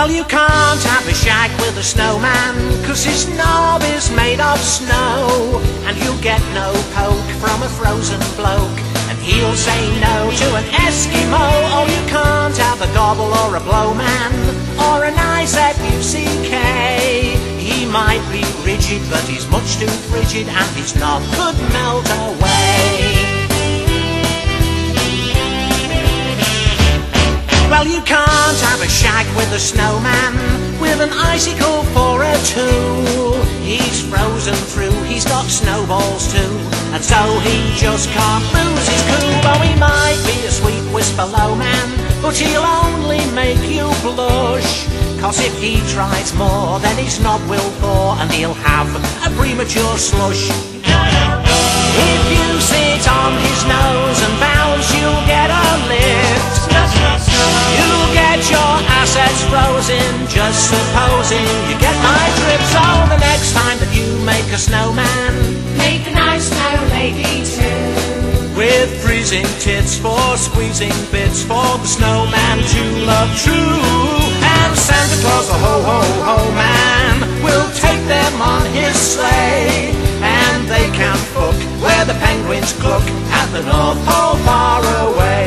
Well, you can't have a shag with a snowman, 'cause his knob is made of snow. And you'll get no poke from a frozen bloke, and he'll say no to an Eskimo. Oh, you can't have a gobble or a blowman, or an IZUCK. He might be rigid, but he's much too frigid, and his knob could melt away. Well, you can't have a shag with a snowman, with an icicle for a tool. He's frozen through, he's got snowballs too, and so he just can't lose his cool. Oh, he might be a sweet whisper low man, but he'll only make you blush. 'Cause if he tries more, then his knob will thaw, and he'll have a premature slush. If you sit on his nose and bounce, you'll get a lift. You'll get your assets frozen, just supposing you get my drift. So the next time that you make a snowman, make a nice snow lady too, with freezing tits for squeezing bits for the snowman to love true. And Santa Claus, the ho-ho-ho man, will take them on his sleigh, and they can fuck where the penguins cluck at the North Pole far away.